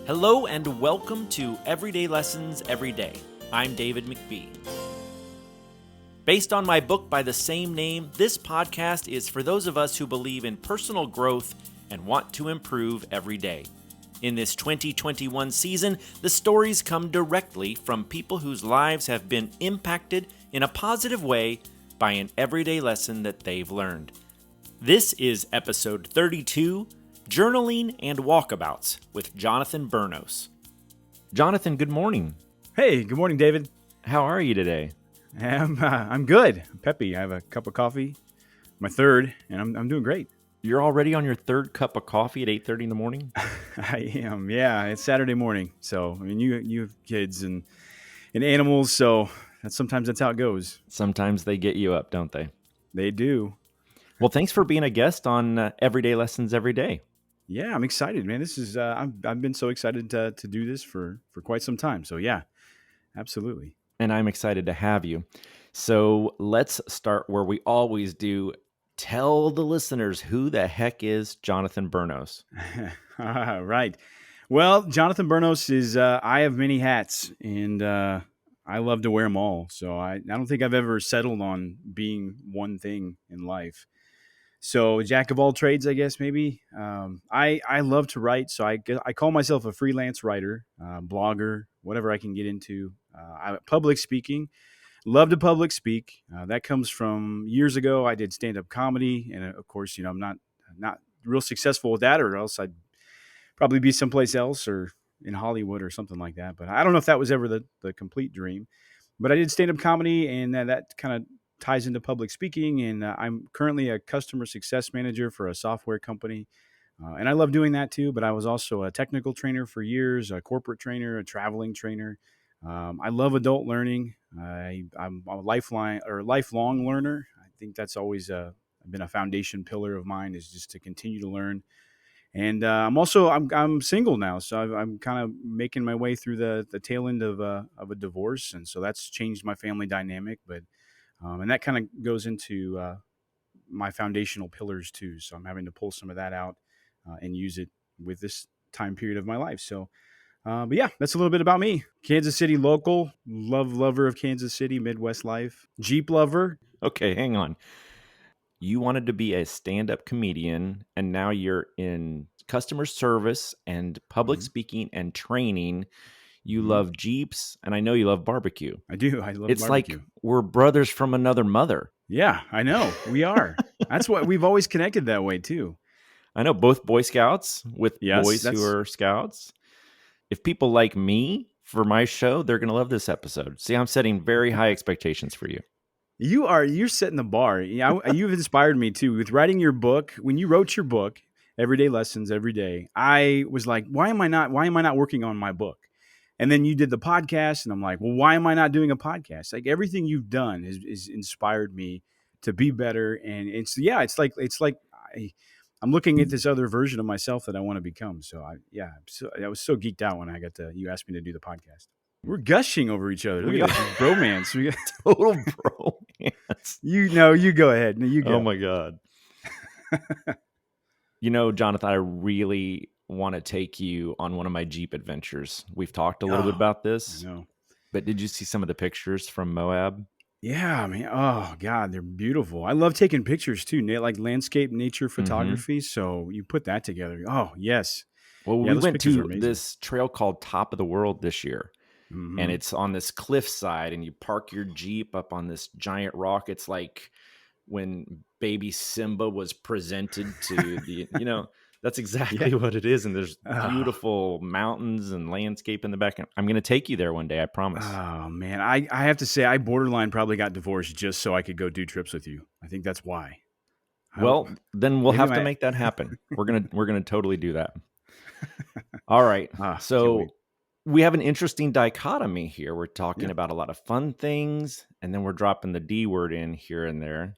Hello and welcome to Everyday Lessons Every Day. I'm David McBee. Based on my book by the same name, this podcast is for those of us who believe in personal growth and want to improve every day. In this 2021 season, the stories come directly from people whose lives have been impacted in a positive way by an everyday lesson that they've learned. This is episode 32, Journaling and Walkabouts with Jonathan Burnos. Jonathan, good morning. Hey, good morning, David. How are you today? I'm good. I'm peppy. I have a cup of coffee, my third, and I'm doing great. You're already on your third cup of coffee at 8:30 in the morning? I am. Yeah, it's Saturday morning. So, I mean, you have kids and animals, so sometimes that's how it goes. Sometimes they get you up, don't they? They do. Well, thanks for being a guest on Everyday Lessons Every Day. Yeah, I'm excited, man. This is I've been so excited to do this for quite some time. So, yeah, absolutely. And I'm excited to have you. So let's start where we always do. Tell the listeners who the heck is Jonathan Burnos. Right. Well, Jonathan Burnos is, I have many hats, and I love to wear them all. So I don't think I've ever settled on being one thing in life. So jack of all trades, I guess, maybe. I love to write, so I call myself a freelance writer, blogger, whatever I can get into. Public speaking. Love to public speak. That comes from years ago. I did stand-up comedy, and of course, I'm not real successful with that, or else I'd probably be someplace else or in Hollywood or something like that. But I don't know if that was ever the complete dream. But I did stand-up comedy, and that kind of ties into public speaking. And I'm currently a customer success manager for a software company. And I love doing that too. But I was also a technical trainer for years, a corporate trainer, a traveling trainer. I love adult learning. I'm a lifelong learner. I think that's always been a foundation pillar of mine, is just to continue to learn. And I'm single now, so I'm kind of making my way through the tail end of a divorce, and so that's changed my family dynamic. But and that kind of goes into my foundational pillars too. So I'm having to pull some of that out and use it with this time period of my life. So. But yeah, that's a little bit about me. Kansas City local, lover of Kansas City, Midwest life, Jeep lover. Okay, hang on. You wanted to be a stand-up comedian, and now you're in customer service and public speaking and training. You love Jeeps, and I know you love barbecue. I do. I love It's barbecue. like we're brothers from another mother. Yeah, I know. We are. That's what we've always connected that way too. I know, both Boy Scouts with boys that's- who are Scouts. If people like me for my show, they're going to love this episode. See, I'm setting very high expectations for you. You're setting the bar. You've inspired me too with writing your book. When you wrote your book, Everyday Lessons Every Day, I was like, why am I not working on my book? And then you did the podcast, and I'm like, well, why am I not doing a podcast? Like, everything you've done is inspired me to be better. And it's like I'm looking at this other version of myself that I want to become. So I was so geeked out when you asked me to do the podcast. We're gushing over each other. Look at this bromance. We got Total bromance. You go ahead. No, you go. Oh my God. Jonathan, I really want to take you on one of my Jeep adventures. We've talked a little bit about this. I know. But did you see some of the pictures from Moab? Yeah, man. Oh God, they're beautiful. I love taking pictures too, like landscape nature photography. So you put that together. Oh yes. Well, we went to this trail called Top of the World this year. And it's on this cliffside, and you park your Jeep up on this giant rock. It's like when baby Simba was presented to the, that's exactly what it is. And there's beautiful mountains and landscape in the back. I'm going to take you there one day, I promise. Oh man, I have to say, I borderline probably got divorced just so I could go do trips with you. I think that's why. Then we'll have to make that happen. We're gonna totally do that. All right. So we have an interesting dichotomy here. We're talking about a lot of fun things, and then we're dropping the D word in here and there,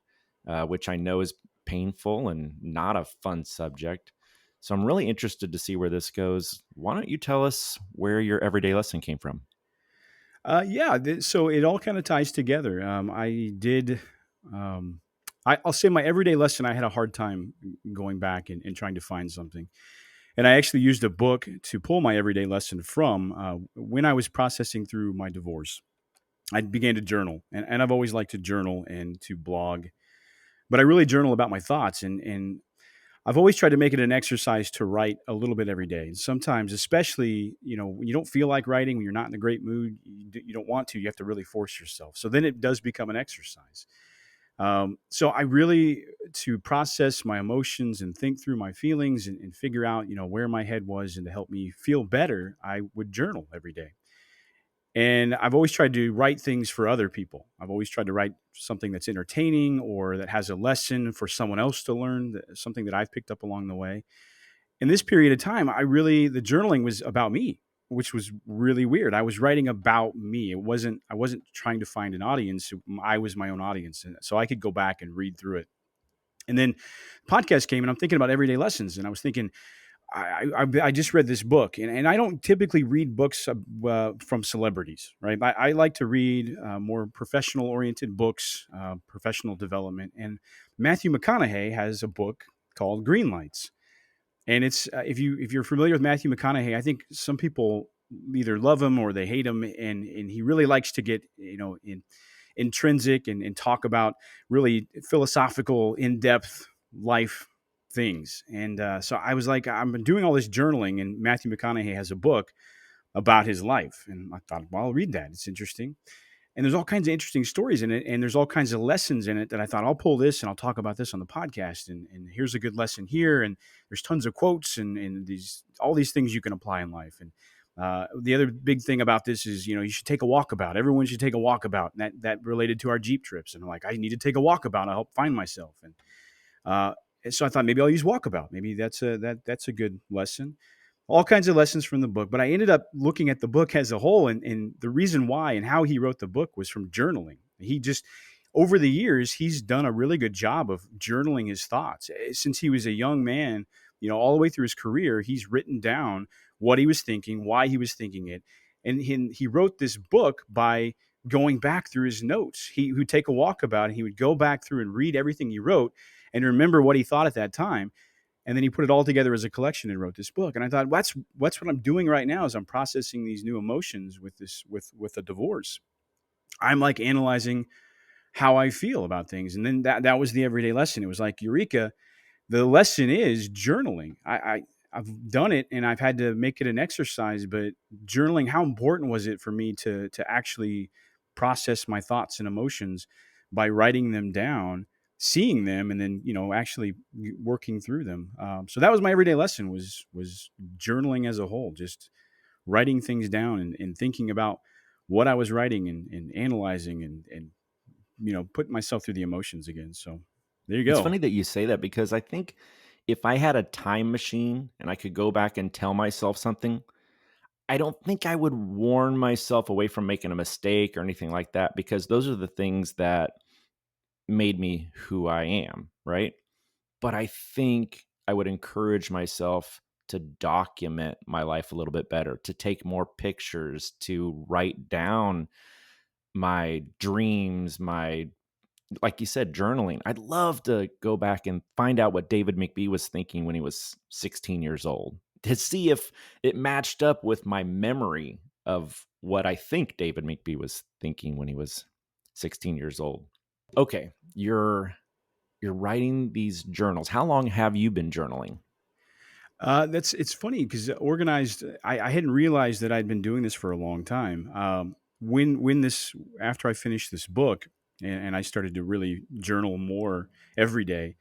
which I know is painful and not a fun subject. So I'm really interested to see where this goes. Why don't you tell us where your everyday lesson came from? So it all kind of ties together. I'll say my everyday lesson, I had a hard time going back and trying to find something. And I actually used a book to pull my everyday lesson from when I was processing through my divorce. I began to journal, and I've always liked to journal and to blog, but I really journal about my thoughts. And I've always tried to make it an exercise to write a little bit every day. And sometimes, especially, when you don't feel like writing, when you're not in a great mood, you don't want to, you have to really force yourself. So then it does become an exercise. So I really, to process my emotions and think through my feelings and figure out, where my head was, and to help me feel better, I would journal every day. And I've always tried to write things for other people. I've always tried to write something that's entertaining or that has a lesson for someone else to learn, something that I've picked up along the way. In this period of time, the journaling was about me, which was really weird. I was writing about me. I wasn't trying to find an audience. I was my own audience. And so I could go back and read through it. And then podcast came, and I'm thinking about everyday lessons. And I was thinking, I just read this book, and I don't typically read books from celebrities, right? I like to read more professional oriented books, professional development. And Matthew McConaughey has a book called Green Lights, and it's if you're familiar with Matthew McConaughey, I think some people either love him or they hate him, and he really likes to get intrinsic and talk about really philosophical, in depth life things. And so I was like, I'm doing all this journaling, and Matthew McConaughey has a book about his life, and I thought, well, I'll read that. It's interesting. And there's all kinds of interesting stories in it, and there's all kinds of lessons in it that I thought I'll pull this and I'll talk about this on the podcast. And here's a good lesson here, and there's tons of quotes and all these things you can apply in life. And the other big thing about this is, you should take a walkabout. Everyone should take a walkabout. And that related to our Jeep trips. And I'm like, I need to take a walkabout. I help find myself. And so I thought maybe I'll use walkabout. Maybe that's a good lesson. All kinds of lessons from the book, but I ended up looking at the book as a whole, and the reason why and how he wrote the book was from journaling. He just, over the years, he's done a really good job of journaling his thoughts. Since he was a young man, all the way through his career, he's written down what he was thinking, why he was thinking it. And he wrote this book by going back through his notes. He would take a walkabout, and he would go back through and read everything he wrote and remember what he thought at that time. And then he put it all together as a collection and wrote this book. And I thought, that's what I'm doing right now, is I'm processing these new emotions with a divorce. I'm like analyzing how I feel about things. And then that was the everyday lesson. It was like, eureka, the lesson is journaling. I've done it, and I've had to make it an exercise, but journaling, how important was it for me to actually process my thoughts and emotions by writing them down, seeing them, and then actually working through them. So that was my everyday lesson, was journaling as a whole, just writing things down and thinking about what I was writing and analyzing and putting myself through the emotions again. So there you It's go. funny that you say that, because I think if I had a time machine and I could go back and tell myself something, I don't think I would warn myself away from making a mistake or anything like that, because those are the things that made me who I am, right? But I think I would encourage myself to document my life a little bit better, to take more pictures, to write down my dreams, like you said, journaling. I'd love to go back and find out what David McBee was thinking when he was 16 years old, to see if it matched up with my memory of what I think David McBee was thinking when he was 16 years old. Okay, you're writing these journals. How long have you been journaling? It's funny because organized. I hadn't realized that I'd been doing this for a long time. When this After I finished this book, and I started to really journal more every day.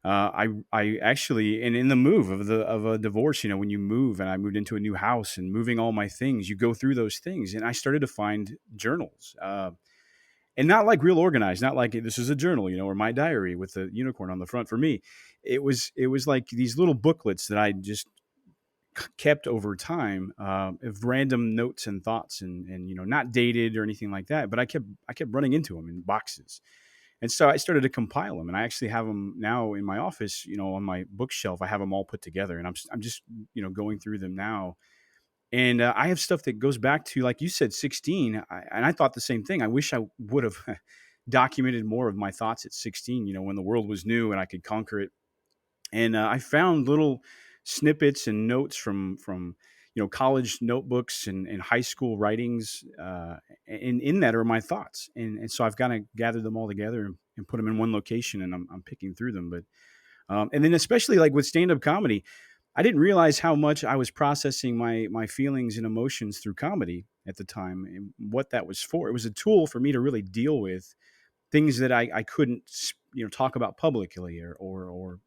I actually, and in the move of a divorce, when you move, and I moved into a new house and moving all my things, you go through those things, and I started to find journals. And not like real organized, not like this is a journal, or my diary with the unicorn on the front. For me, it was like these little booklets that I just kept over time, of random notes and thoughts, and not dated or anything like that, but I kept running into them in boxes. And so I started to compile them, and I actually have them now in my office, on my bookshelf. I have them all put together, and I'm just going through them now. And I have stuff that goes back to, like you said, 16. And I thought the same thing. I wish I would have documented more of my thoughts at 16, when the world was new and I could conquer it. And I found little snippets and notes from college notebooks and high school writings, and in that are my thoughts, and so I've kind of gathered them all together and put them in one location, and I'm picking through them. But and then especially like with stand up comedy, I didn't realize how much I was processing my feelings and emotions through comedy at the time, and what that was for. It was a tool for me to really deal with things that I couldn't talk about publicly, or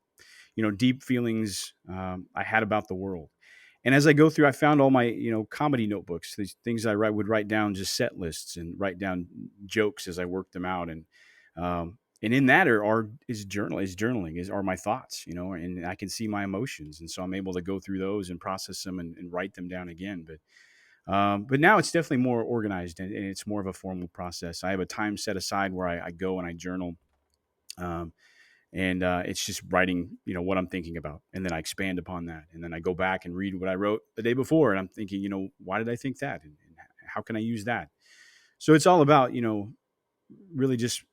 deep feelings I had about the world. And as I go through, I found all my comedy notebooks, these things would write down, just set lists and write down jokes as I worked them out. And in that is journaling are my thoughts, and I can see my emotions, and so I'm able to go through those and process them and write them down again. But now it's definitely more organized, and it's more of a formal process. I have a time set aside where I go and I journal. Um, and it's just writing, what I'm thinking about, and then I expand upon that, and then I go back and read what I wrote the day before, and I'm thinking, why did I think that, and how can I use that? So it's all about, really just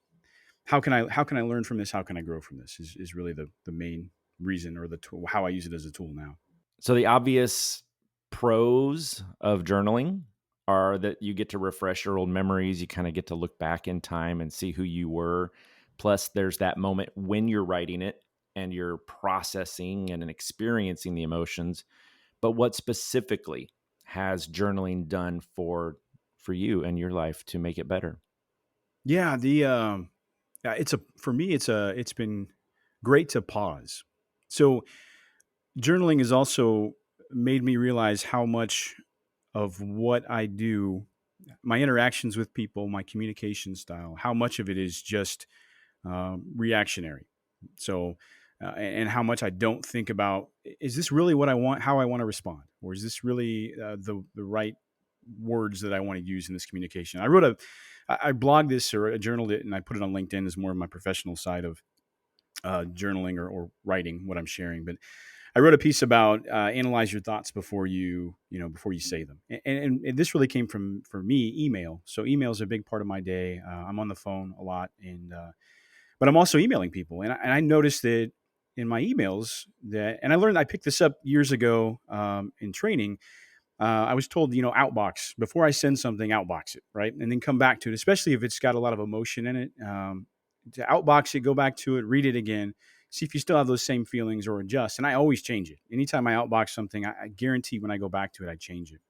how can I learn from this? How can I grow from this? Is really the main reason, or the tool, how I use it as a tool now. So the obvious pros of journaling are that you get to refresh your old memories. You kind of get to look back in time and see who you were. Plus, there's that moment when you're writing it and you're processing and experiencing the emotions. But what specifically has journaling done for you and your life to make it better? Yeah, for me, it's been great to pause. So journaling has also made me realize how much of what I do, my interactions with people, my communication style, how much of it is just reactionary. So, and how much I don't think about, is this really what I want, how I want to respond, or is this really the right words that I want to use in this communication? I blogged this, or I journaled it, and I put it on LinkedIn as more of my professional side of journaling, or writing what I'm sharing. But I wrote a piece about analyze your thoughts before you say them, and this really came from, for me, email. So email is a big part of my day. I'm on the phone a lot, and but I'm also emailing people, and I noticed that in my emails and I picked this up years ago in training. I was told, outbox before I send something, outbox it, right, and then come back to it, especially if it's got a lot of emotion in it. To outbox it, go back to it, read it again, see if you still have those same feelings, or adjust. And I always change it. Anytime I outbox something, I guarantee when I go back to it, I change it.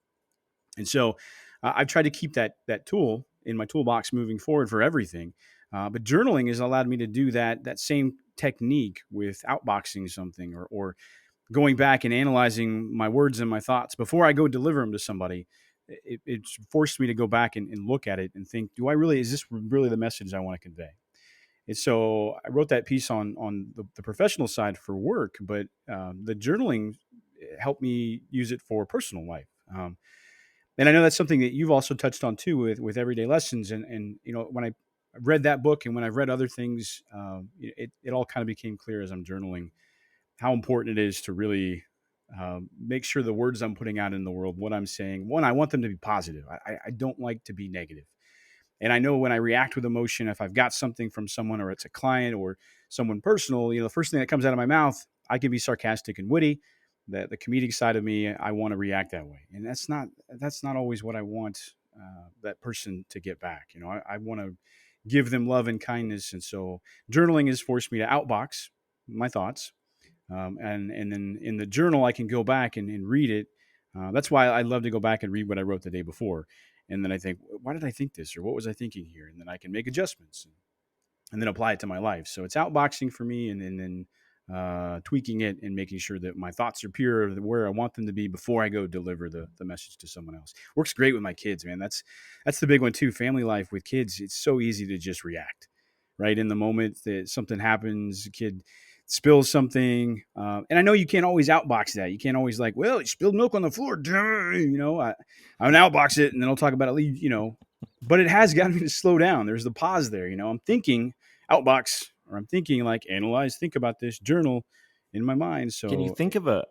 And so I've tried to keep that tool in my toolbox moving forward for everything. But journaling has allowed me to do that same technique with outboxing something, or going back and analyzing my words and my thoughts before I go deliver them to somebody. It's forced me to go back and look at it and think, is this really the message I want to convey? And so I wrote that piece on the professional side for work, but the journaling helped me use it for personal life. And I know that's something that you've also touched on too, with everyday lessons. And when I read that book, and when I've read other things, it all kind of became clear as I'm journaling how important it is to really make sure the words I'm putting out in the world, what I'm saying, one, I want them to be positive. I don't like to be negative. And I know when I react with emotion, if I've got something from someone, or it's a client or someone personal, the first thing that comes out of my mouth, I can be sarcastic and witty. The comedic side of me, I want to react that way, and that's not always what I want that person to get back. I want to give them love and kindness, and so journaling has forced me to outbox my thoughts, and then in the journal I can go back and read it. That's why I love to go back and read what I wrote the day before, and then I think, why did I think this, or what was I thinking here, and then I can make adjustments and then apply it to my life. So it's outboxing for me, and then tweaking it and making sure that my thoughts are pure, where I want them to be before I go deliver the message to someone else. Works great with my kids, man. That's the big one too. Family life with kids, it's so easy to just react, right? In the moment that something happens, a kid spills something, and I know you can't always outbox that. You can't always like, well, you spilled milk on the floor, I would outbox it, and then I'll talk about it, but it has gotten me to slow down. There's the pause there, I'm thinking outbox, or I'm thinking like analyze, think about this, journal in my mind. Can you So think of a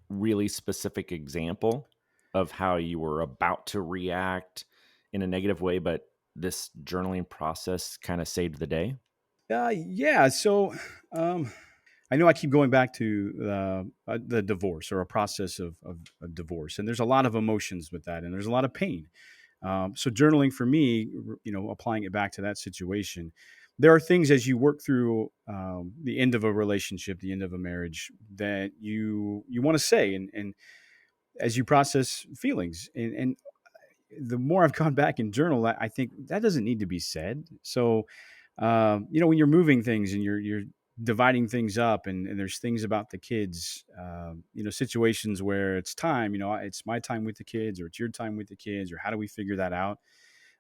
really specific example of how you were about to react in a negative way, but this journaling process kind of saved the day? yeah. So I know I keep going back to the divorce or a process of divorce, and there's a lot of emotions with that, and there's a lot of pain. So journaling for me, applying it back to that situation, there are things as you work through the end of a relationship, the end of a marriage, that you want to say, and as you process feelings, and the more I've gone back and journal, I think that doesn't need to be said. So, when you're moving things and you're dividing things up, and there's things about the kids, situations where it's time, it's my time with the kids, or it's your time with the kids, or how do we figure that out?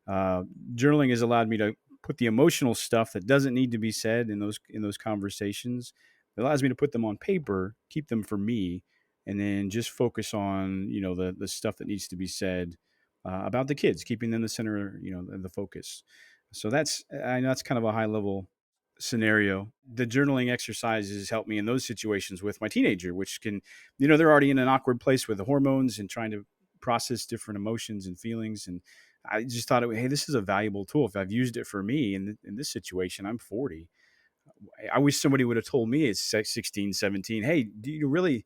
Uh, Journaling has allowed me to put the emotional stuff that doesn't need to be said in those conversations. It allows me to put them on paper, keep them for me, and then just focus on the stuff that needs to be said about the kids, keeping them the center, the focus. So I know that's kind of a high level scenario. The journaling exercises help me in those situations with my teenager, which can, they're already in an awkward place with the hormones and trying to process different emotions and feelings. And I just thought, hey, this is a valuable tool. If I've used it for me in this situation, I'm 40. I wish somebody would have told me at 16, 17, hey, do you really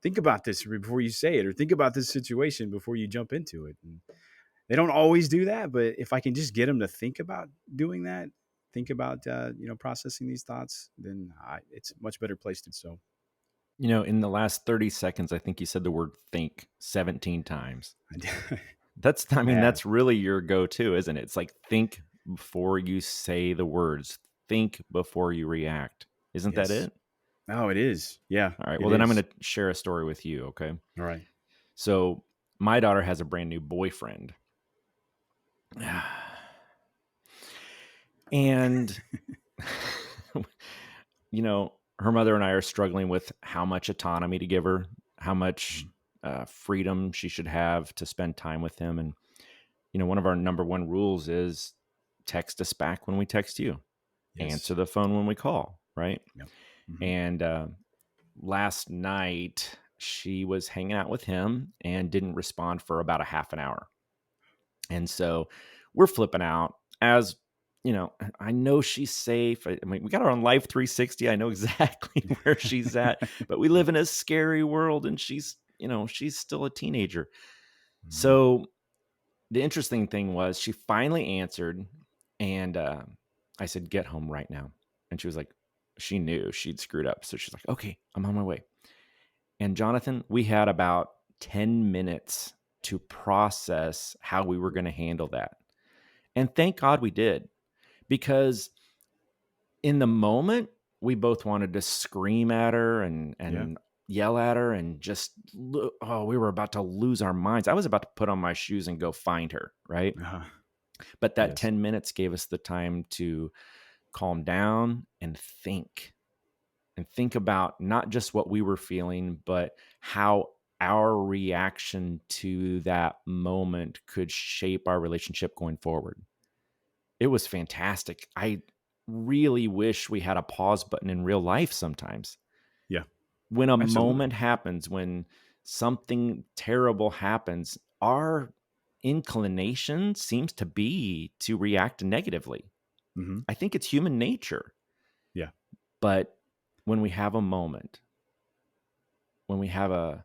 think about this before you say it, or think about this situation before you jump into it? And they don't always do that, but if I can just get them to think about doing that, think about, processing these thoughts, then it's a much better placed. So, In the last 30 seconds, I think you said the word think 17 times. I That's have. really your go-to, isn't it? It's like think before you say the words, think before you react. Isn't that Yes. it? Oh, it is. Yeah, All right. it Well, then I'm is. going to share a story with you. Okay. All right. So my daughter has a brand new boyfriend. Mhm. And, her mother and I are struggling with how much autonomy to give her, how much Mhm. freedom she should have to spend time with him. And, one of our number one rules is text us back when we text you, answer Yes. the phone when we call, right? Yep. Mhm. And last night, she was hanging out with him and didn't respond for about a half an hour. And so we're flipping out as, I know she's safe. I mean, we got her on Life 360. I know exactly where she's at, but we live in a scary world, and she's still a teenager. Mhm. So the interesting thing was she finally answered, and I said, "Get home right now." And she was like, she knew she'd screwed up. So she's like, "Okay, I'm on my way." And Jonathan, we had about 10 minutes to process how we were going to handle that. And thank God we did, because in the moment, we both wanted to scream at her and Yeah. yell at her, and just we were about to lose our minds. I was about to put on my shoes and go find her, right? Uh-huh. But that Yes. 10 minutes gave us the time to calm down and think about not just what we were feeling, but how our reaction to that moment could shape our relationship going forward. It was fantastic. I really wish we had a pause button in real life sometimes. Yeah. When a Absolutely. moment happens, when something terrible happens, our inclination seems to be to react negatively. Hmm. I think it's human nature. Yeah. But when we have a moment, when we have a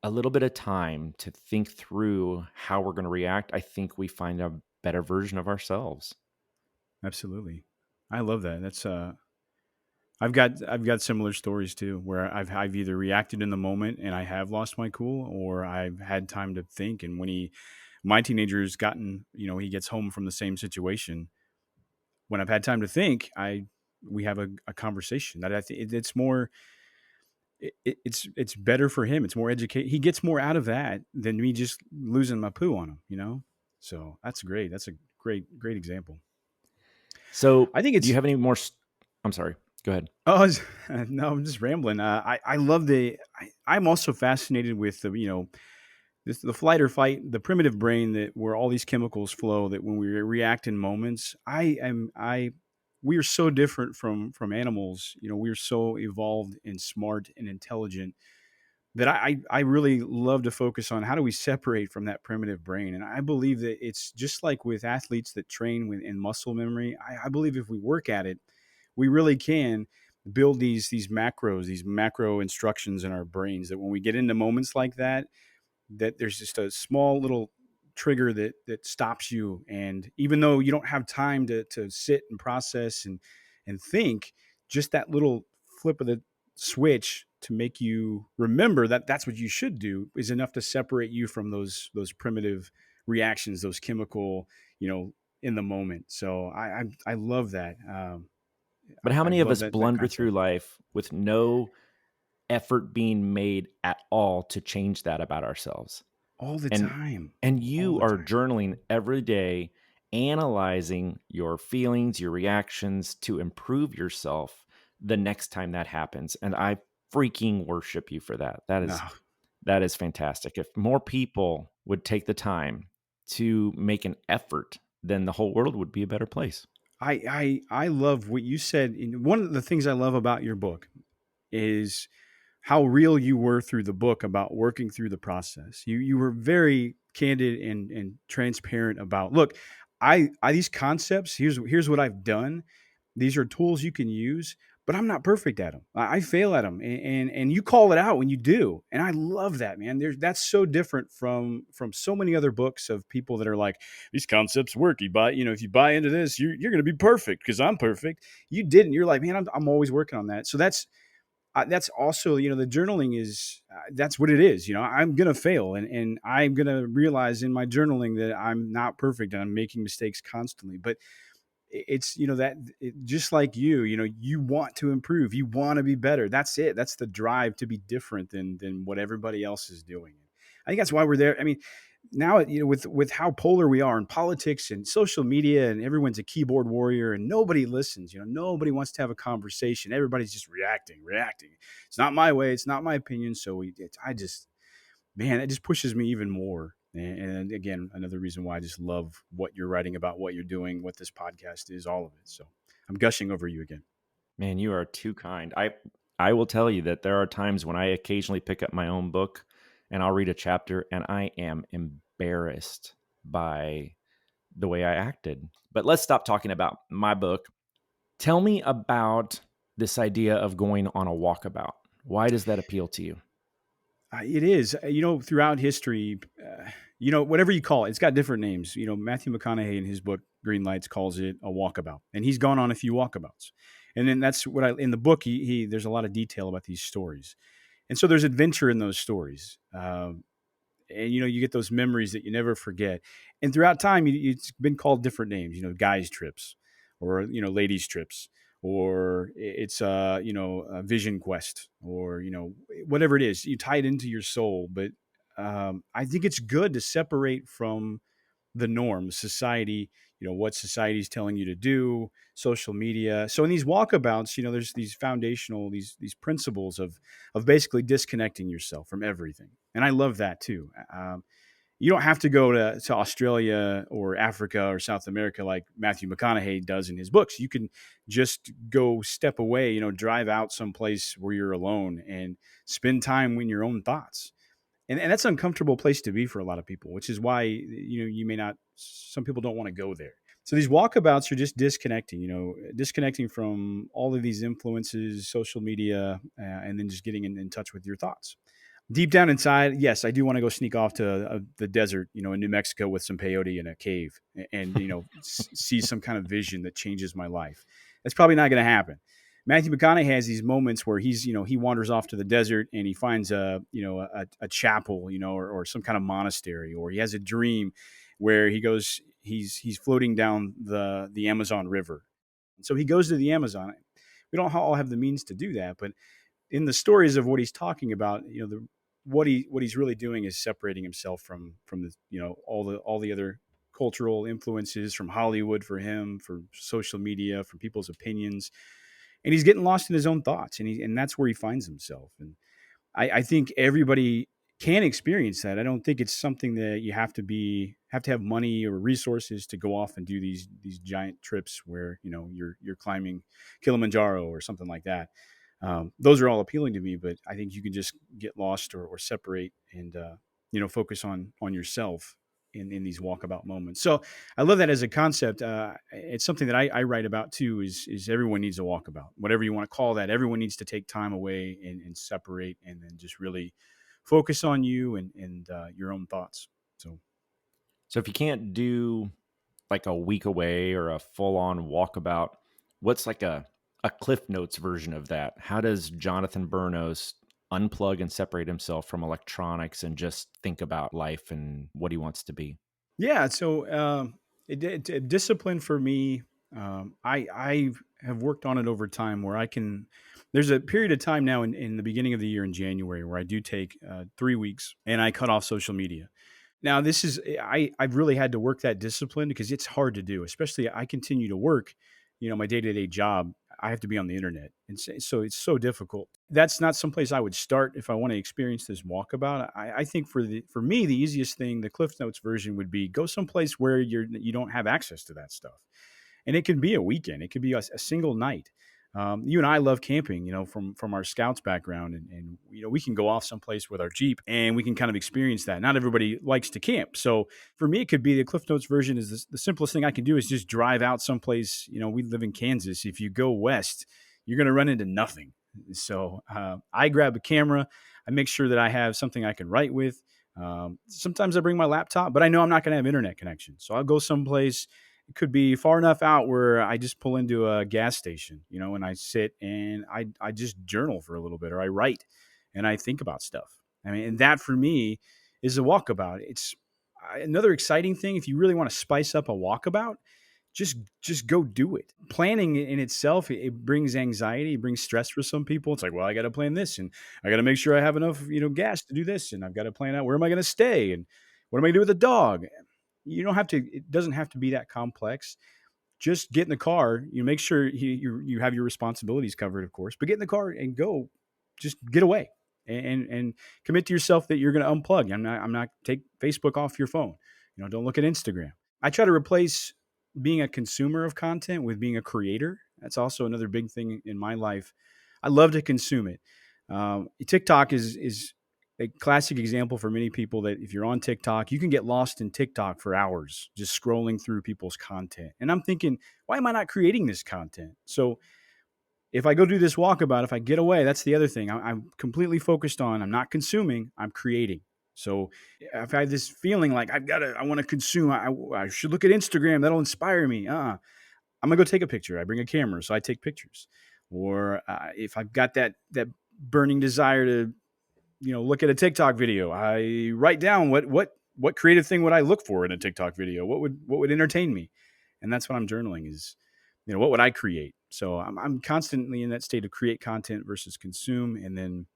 little bit of time to think through how we're going to react, I think we find a better version of ourselves. Absolutely. I love that. That's I've got similar stories too, where I've either reacted in the moment and I have lost my cool, or I've had time to think. And when my teenager's gotten, he gets home from the same situation. When I've had time to think, we have a conversation that I think it's more. It's better for him. It's more educate. He gets more out of that than me just losing my poo on him. So that's great. That's a great example. So, I think do you it's. have any more? I'm sorry. Go ahead. Oh, no, I'm just rambling. I love I'm also fascinated with the flight or fight, the primitive brain, that where all these chemicals flow, that when we react in moments, we are so different from animals. We are so evolved and smart and intelligent that I really love to focus on how do we separate from that primitive brain. And I believe that it's just like with athletes that train in muscle memory. I believe if we work at it, we really can build these macros, these macro instructions in our brains that when we get into moments like that there's just a small little trigger that stops you. And even though you don't have time to sit and process and think, just that little flip of the switch to make you remember that that's what you should do is enough to separate you from those primitive reactions, those chemical, in the moment. So I love that. But how I many of love us that blunder concept through life with no effort being made at all to change that about ourselves? all the And time, and all you the are time. journaling every day, analyzing your feelings, your reactions to improve yourself the next time that happens. And I freaking worship you for that. That No, is fantastic. If more people would take the time to make an effort, then the whole world would be a better place. I love what you said. One of the things I love about your book is how real you were through the book about working through the process. You were very candid and transparent about, look, I these concepts, here's what I've done. These are tools you can use, but I'm not perfect at them. I fail at them, and you call it out when you do, and I love that, man. That's so different from so many other books of people that are like, these concepts work. If you buy into this, you're going to be perfect because I'm perfect. You didn't. You're like, man, I'm always working on that. So that's also, the journaling is, that's what it is. I'm going to fail, and I'm going to realize in my journaling that I'm not perfect and I'm making mistakes constantly. But it's, just like you want to improve, you want to be better. That's it. That's the drive to be different than what everybody else is doing. I think that's why we're there. I mean, now, with how polar we are in politics and social media, and everyone's a keyboard warrior and nobody listens. Nobody wants to have a conversation. Everybody's just reacting. It's not my way, it's not my opinion. So I just, man, it just pushes me even more. And again, another reason why I just love what you're writing about, what you're doing, what this podcast is, all of it. So I'm gushing over you again. Man, you are too kind. I will tell you that there are times when I occasionally pick up my own book and I'll read a chapter and I am embarrassed by the way I acted. But let's stop talking about my book. Tell me about this idea of going on a walkabout. Why does that appeal to you? It is, throughout history, whatever you call it, it's got different names. Matthew McConaughey in his book Green Lights calls it a walkabout, and he's gone on a few walkabouts. And then that's what in the book, he there's a lot of detail about these stories, and so there's adventure in those stories. And you get those memories that you never forget. And throughout time, it's been called different names. Guys trips, or ladies trips, or it's a vision quest, or whatever it is. You tie it into your soul. But I think it's good to separate from the norms, society. What society's telling you to do, social media. So in these walkabouts, there's these foundational, these principles of basically disconnecting yourself from everything. And I love that too. You don't have to go to Australia or Africa or South America like Matthew McConaughey does in his books. You can just go step away, drive out someplace where you're alone and spend time in your own thoughts. And that's an uncomfortable place to be for a lot of people, which is why, you may not, some people don't want to go there. So these walkabouts are just disconnecting, disconnecting from all of these influences, social media, and then just getting in touch with your thoughts. Deep down inside, yes, I do want to go sneak off to the desert, in New Mexico with some peyote in a cave and see some kind of vision that changes my life. That's probably not going to happen. Matthew McConaughey has these moments where he wanders off to the desert and he finds a chapel, or some kind of monastery, or he has a dream where he's floating down the Amazon River. And so he goes to the Amazon. We don't all have the means to do that, but in the stories of what he's talking about, what he's really doing is separating himself from the all the other cultural influences from Hollywood for him, for social media, from people's opinions, and he's getting lost in his own thoughts, and that's where he finds himself. And I think everybody can experience that. I don't think it's something that you have to have money or resources to go off and do these giant trips where you're climbing Kilimanjaro or something like that. Those are all appealing to me, but I think you can just get lost or separate and focus on yourself. in these walkabout moments. So I love that as a concept. It's something that I write about too. Is everyone needs a walkabout, whatever you want to call that. Everyone needs to take time away and separate, and then just really focus on you and your own thoughts. So if you can't do like a week away or a full on walkabout, what's like a Cliff Notes version of that? How does Jonathan Burnos unplug and separate himself from electronics and just think about life and what he wants to be? Yeah. So discipline for me, I have worked on it over time where I can. There's a period of time now in the beginning of the year in January where I do take 3 weeks and I cut off social media. Now, this is I've really had to work that discipline because it's hard to do, especially I continue to work, my day-to-day job. I have to be on the internet. And so it's so difficult. That's not someplace I would start if I want to experience this walkabout. I think for me, the easiest thing, the Cliff Notes version would be go someplace where you don't have access to that stuff. And it can be a weekend. It could be a single night. You and I love camping, from our scouts background, and we can go off someplace with our Jeep and we can kind of experience that. Not everybody likes to camp, so for me, it could be the Cliff Notes version. Is the simplest thing I can do is just drive out someplace. We live in Kansas. If you go west, you're going to run into nothing. So I grab a camera. I make sure that I have something I can write with. Sometimes I bring my laptop, but I know I'm not going to have internet connection, so I'll go someplace. It could be far enough out where I just pull into a gas station, and I sit and I just journal for a little bit, or I write and I think about stuff. I mean, and that for me is a walkabout. It's another exciting thing. If you really want to spice up a walkabout, just go do it. Planning in itself, it brings anxiety, it brings stress for some people. It's like, well, I got to plan this and I got to make sure I have enough, gas to do this. And I've got to plan out where am I going to stay and what am I going to do with the dog? You don't have to, it doesn't have to be that complex. Just get in the car, make sure you have your responsibilities covered, of course, but get in the car and go, just get away and commit to yourself that you're going to unplug. I'm not take Facebook off your phone. Don't look at Instagram. I try to replace being a consumer of content with being a creator. That's also another big thing in my life. I love to consume it. TikTok is a classic example for many people that if you're on TikTok, you can get lost in TikTok for hours, just scrolling through people's content. And I'm thinking, why am I not creating this content? So if I go do this walkabout, if I get away, that's the other thing. I'm completely focused on, I'm not consuming, I'm creating. So if I have this feeling like I want to consume, I should look at Instagram, that'll inspire me. I'm gonna go take a picture. I bring a camera, so I take pictures. Or if I've got that burning desire to look at a TikTok video, I write down what creative thing would I look for in a TikTok video? What would entertain me? And that's what I'm journaling is, what would I create? So I'm constantly in that state of create content versus consume. And then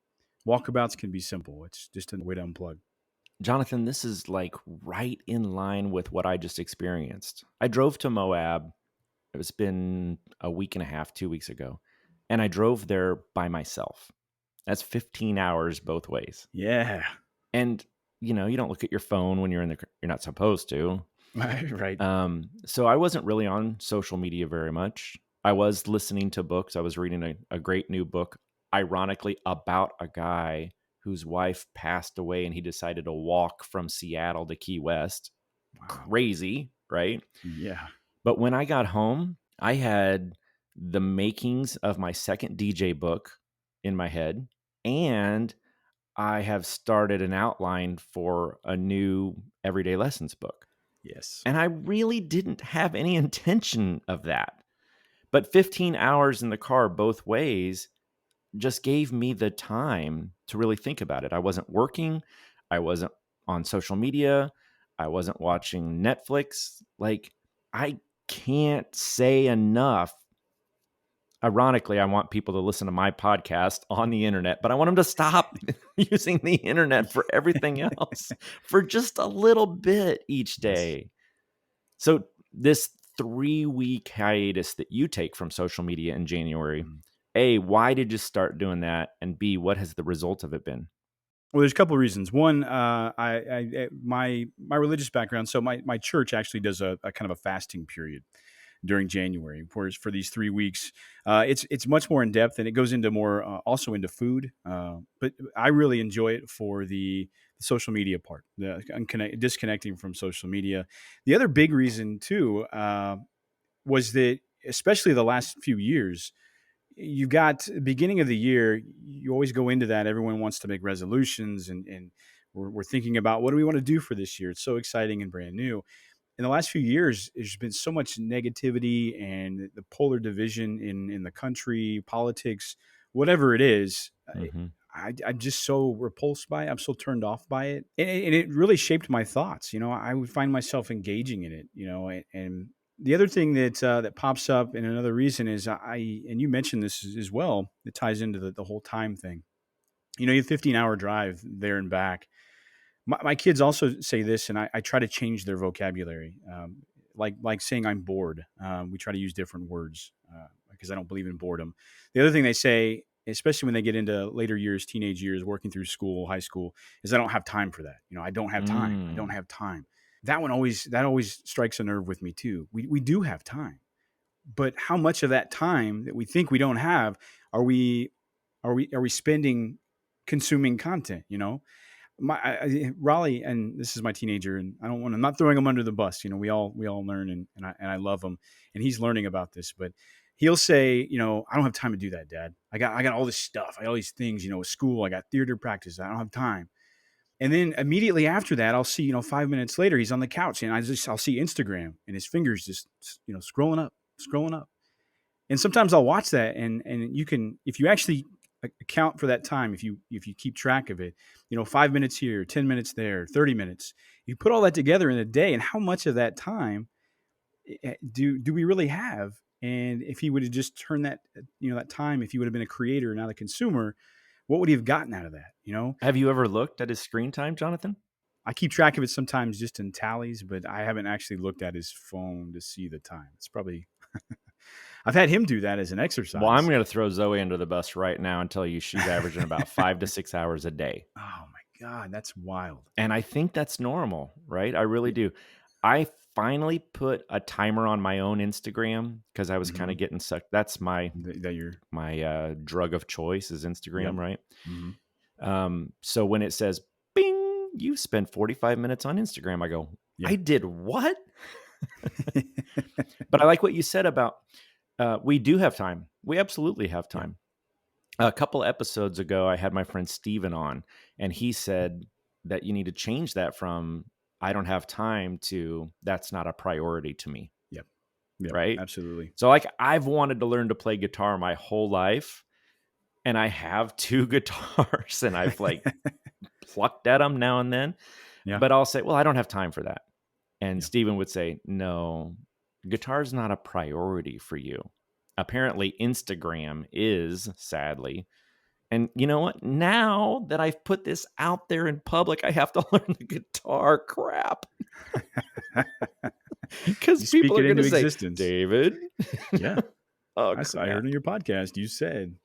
walkabouts can be simple. It's just a way to unplug. Jonathan, this is like right in line with what I just experienced. I drove to Moab. It's been a week and a half, 2 weeks ago, and I drove there by myself. That's 15 hours both ways. Yeah. And, you don't look at your phone when you're you're not supposed to. Right. So I wasn't really on social media very much. I was listening to books. I was reading a great new book, ironically, about a guy whose wife passed away and he decided to walk from Seattle to Key West. Wow. Crazy, right? Yeah. But when I got home, I had the makings of my second DJ book in my head, and I have started an outline for a new Everyday Lessons book. Yes. And I really didn't have any intention of that. But 15 hours in the car both ways just gave me the time to really think about it. I wasn't working. I wasn't on social media. I wasn't watching Netflix. Like, I can't say enough. Ironically, I want people to listen to my podcast on the internet, but I want them to stop using the internet for everything else for just a little bit each day. So this 3-week hiatus that you take from social media in January, A, why did you start doing that? And B, what has the result of it been? Well, there's a couple of reasons. One, my religious background. So my church actually does a kind of a fasting period. during January. Whereas for these 3 weeks, it's much more in depth, and it goes into more also into food. But I really enjoy it for the social media part, the disconnecting from social media. The other big reason too was that, especially the last few years, you've got beginning of the year, you always go into that. Everyone wants to make resolutions, and we're thinking about what do we want to do for this year. It's so exciting and brand new. In the last few years, there's been so much negativity and the polar division in the country, politics, whatever it is. Mm-hmm. I'm just so repulsed by it. I'm so turned off by it. And it really shaped my thoughts. I would find myself engaging in it, and the other thing that pops up, and another reason is and you mentioned this as well, it ties into the whole time thing. You have 15-hour drive there and back. My kids also say this, and I try to change their vocabulary. Like saying I'm bored. We try to use different words because I don't believe in boredom. The other thing they say, especially when they get into later years, teenage years, working through school, high school, is I don't have time for that. I don't have time. I don't have time. That always strikes a nerve with me too. We do have time, but how much of that time that we think we don't have are we spending consuming content? Raleigh, and this is my teenager, and I'm not throwing him under the bus. We all learn, and I love him, and he's learning about this, but he'll say, I don't have time to do that, Dad. I got all this stuff. I got all these things, with school. I got theater practice. I don't have time. And then immediately after that, I'll see, 5 minutes later, he's on the couch, and I'll see Instagram, and his fingers just, scrolling up. And sometimes I'll watch that, and you can, if you actually account for that time, if you keep track of it, 5 minutes here, 10 minutes there, 30 minutes, you put all that together in a day, and how much of that time do we really have? And if he would have just turned that, that time, if he would have been a creator, not a consumer, what would he have gotten out of that? Have you ever looked at his screen time, Jonathan? I keep track of it sometimes just in tallies, but I haven't actually looked at his phone to see the time. It's probably I've had him do that as an exercise. Well, I'm going to throw Zoe under the bus right now and tell you she's averaging about 5 to 6 hours a day. Oh my God, that's wild. And I think that's normal, right? I really do. I finally put a timer on my own Instagram because I was kind of getting sucked. That's my drug of choice is Instagram, right? Mm-hmm. So when it says, bing, you spent 45 minutes on Instagram, I go, I did what? But I like what you said about we do have time. We absolutely have time. Yeah. A couple episodes ago, I had my friend Steven on, and he said that you need to change that from I don't have time to that's not a priority to me. Yep. Right? Absolutely. So I've wanted to learn to play guitar my whole life, and I have 2 guitars, and I've plucked at them now and then. Yeah. But I'll say, well, I don't have time for that. And Steven would say, no, guitar's not a priority for you. Apparently, Instagram is, sadly. And you know what? Now that I've put this out there in public, I have to learn the guitar crap. Because people are going to say, existence. David. Yeah. I heard on your podcast, you said.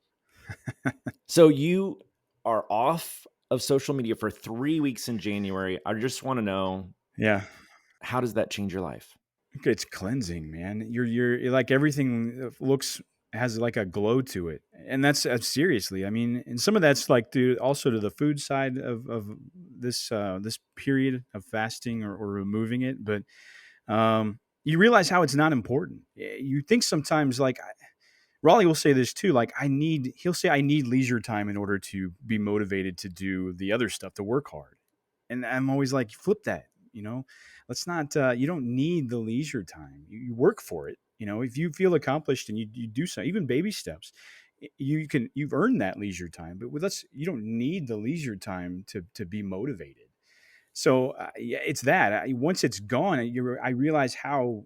So you are off of social media for 3 weeks in January. I just want to know. Yeah. How does that change your life? It's cleansing, man. You're like everything has like a glow to it, and that's seriously. I mean, and some of that's also to the food side of this period of fasting or removing it. But you realize how it's not important. You think sometimes Raleigh will say this too. He'll say I need leisure time in order to be motivated to do the other stuff, to work hard, and I'm always like, flip that. Let's not, you don't need the leisure time. You work for it. If you feel accomplished and you do so, even baby steps, you've earned that leisure time, but with us, you don't need the leisure time to be motivated. So it's that once it's gone, I realize how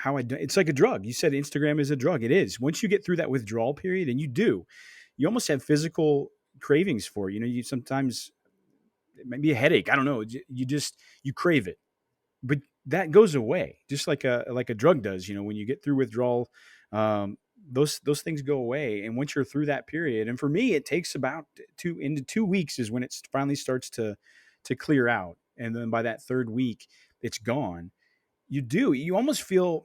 it's like a drug. You said Instagram is a drug. It is. Once you get through that withdrawal period, and you almost have physical cravings for it. You sometimes, it might be a headache. I don't know. You crave it, but that goes away just like a drug does. When you get through withdrawal, those things go away. And once you're through that period, and for me, it takes about 2 weeks is when it finally starts to clear out. And then by that 3rd week, it's gone. You almost feel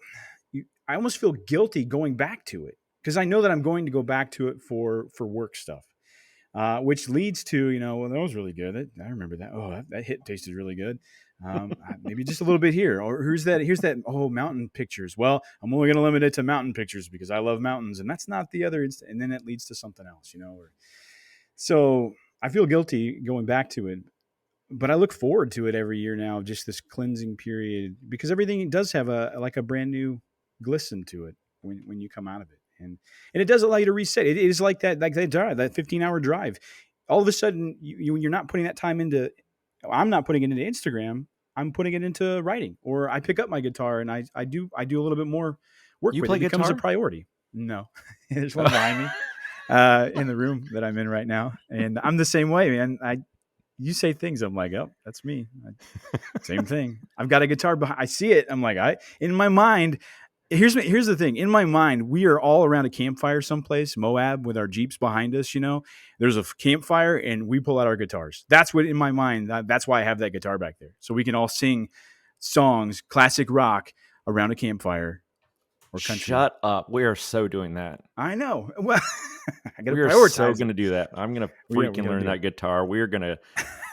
I almost feel guilty going back to it because I know that I'm going to go back to it for work stuff. Which leads to, well, that was really good. I remember that. Oh, that hit tasted really good. Maybe just a little bit here. Or here's that. Oh, mountain pictures. Well, I'm only going to limit it to mountain pictures because I love mountains, and that's not the other. And then it leads to something else, So I feel guilty going back to it, but I look forward to it every year now. Just this cleansing period because everything does have a brand new glisten to it when you come out of it. And it does allow you to reset. It is like that drive, that 15-hour drive. All of a sudden, you're not putting that time into. I'm not putting it into Instagram. I'm putting it into writing. Or I pick up my guitar and I do a little bit more work You with play it. It becomes a guitar? priority. No, there's one behind me in the room that I'm in right now, and I'm the same way, man. You say things, I'm like, oh, that's me. Same thing. I've got a guitar behind. I see it. I'm like, in my mind. Here's the thing. In my mind, we are all around a campfire someplace, Moab, with our Jeeps behind us. There's a campfire, and we pull out our guitars. That's what in my mind. That's why I have that guitar back there, so we can all sing songs, classic rock, around a campfire or country. Shut up. We are so doing that. I know. Well, I got to We are prioritize. so going to do that. I'm going to freaking learn that guitar. We're going to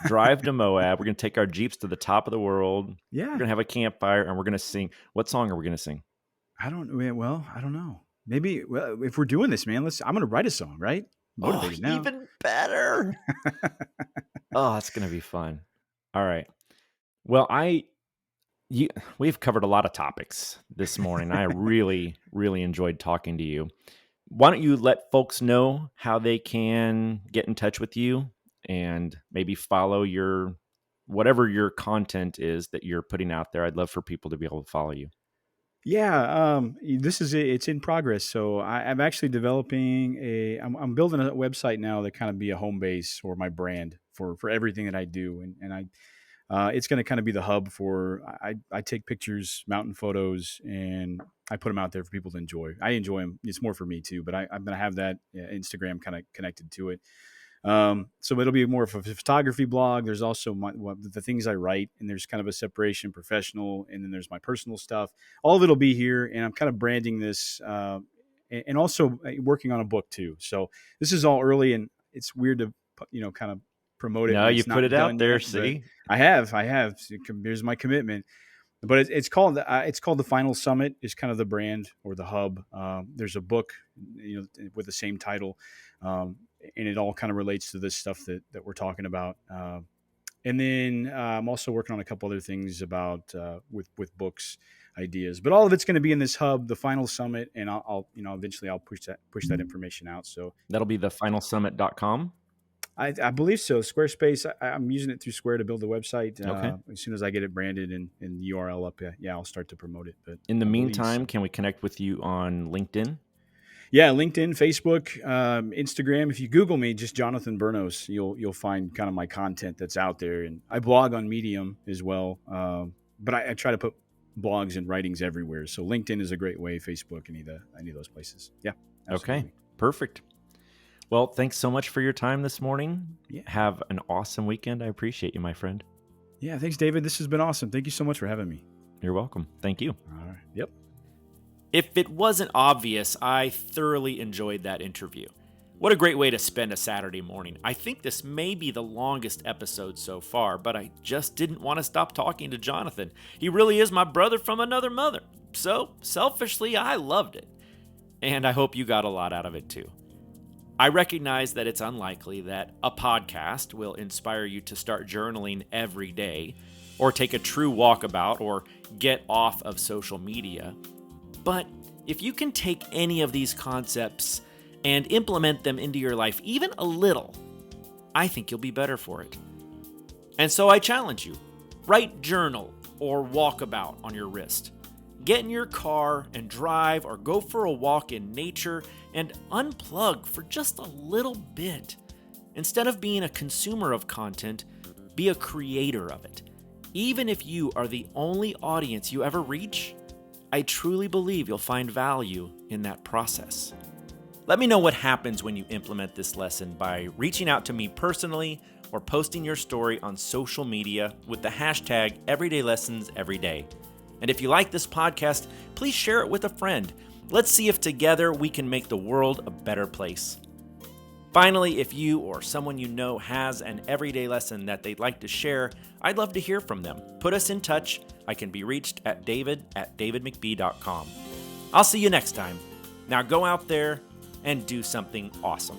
drive to Moab. We're going to take our Jeeps to the top of the world. Yeah. We're going to have a campfire, and we're going to sing. What song are we going to sing? I don't know. Maybe if we're doing this, man, I'm going to write a song, right? Motivated now. Even better. Oh, that's going to be fun. All right. Well, we've covered a lot of topics this morning. I really, really enjoyed talking to you. Why don't you let folks know how they can get in touch with you and maybe follow whatever your content is that you're putting out there. I'd love for people to be able to follow you. Yeah, it's in progress. So I'm actually developing I'm building a website now that kind of be a home base or my brand for everything that I do. And it's going to kind of be the hub for, I take pictures, mountain photos, and I put them out there for people to enjoy. I enjoy them. It's more for me too, but I'm going to have that Instagram kind of connected to it. So it'll be more of a photography blog. There's also the things I write, and there's kind of a separation, professional, and then there's my personal stuff. All of it'll be here, and I'm kind of branding this, and also working on a book too. So this is all early, and it's weird to kind of promote it. No, you put it out there. See, I have. Here's my commitment. But it's called the Final Summit is kind of the brand or the hub. There's a book, with the same title, and it all kind of relates to this stuff that we're talking about. And then I'm also working on a couple other things about with books ideas. But all of it's going to be in this hub, the Final Summit, and I'll eventually I'll push that information out. So that'll be thefinalsummit.com. I believe so. Squarespace. I'm using it through Square to build the website. Okay. As soon as I get it branded and the URL up, I'll start to promote it. But in the meantime, can we connect with you on LinkedIn? Yeah, LinkedIn, Facebook, Instagram. If you Google me, just Jonathan Burnos, you'll find kind of my content that's out there. And I blog on Medium as well. But I try to put blogs and writings everywhere. So LinkedIn is a great way. Facebook, any of those places. Yeah. Absolutely. Okay. Perfect. Well, thanks so much for your time this morning. Yeah. Have an awesome weekend. I appreciate you, my friend. Yeah, thanks, David. This has been awesome. Thank you so much for having me. You're welcome. Thank you. All right. Yep. If it wasn't obvious, I thoroughly enjoyed that interview. What a great way to spend a Saturday morning. I think this may be the longest episode so far, but I just didn't want to stop talking to Jonathan. He really is my brother from another mother. So, selfishly, I loved it. And I hope you got a lot out of it too. I recognize that it's unlikely that a podcast will inspire you to start journaling every day, or take a true walkabout, or get off of social media. But if you can take any of these concepts and implement them into your life even a little, I think you'll be better for it. And so I challenge you, write journal or walkabout on your wrist. Get in your car and drive or go for a walk in nature and unplug for just a little bit. Instead of being a consumer of content, be a creator of it. Even if you are the only audience you ever reach, I truly believe you'll find value in that process. Let me know what happens when you implement this lesson by reaching out to me personally or posting your story on social media with the hashtag EverydayLessonsEveryday. And if you like this podcast, please share it with a friend. Let's see if together we can make the world a better place. Finally, if you or someone you know has an everyday lesson that they'd like to share, I'd love to hear from them. Put us in touch. I can be reached at david@davidmcbee.com. I'll see you next time. Now go out there and do something awesome.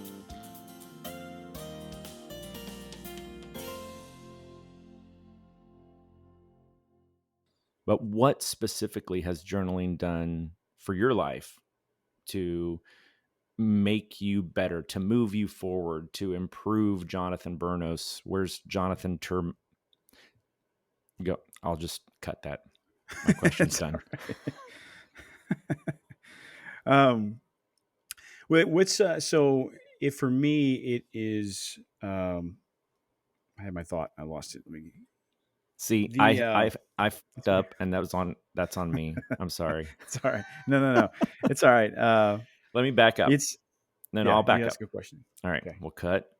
But what specifically has journaling done for your life to make you better, to move you forward, to improve Jonathan Burnos? Where's Jonathan Go. I'll just cut that. My question's done. What's so if for me it is I had my thought, I lost it. Let me See, I fucked up, and that's on me. I'm sorry. It's all right. No. It's all right. Let me back up. I'll back up. Ask a question. All right, okay. We'll cut.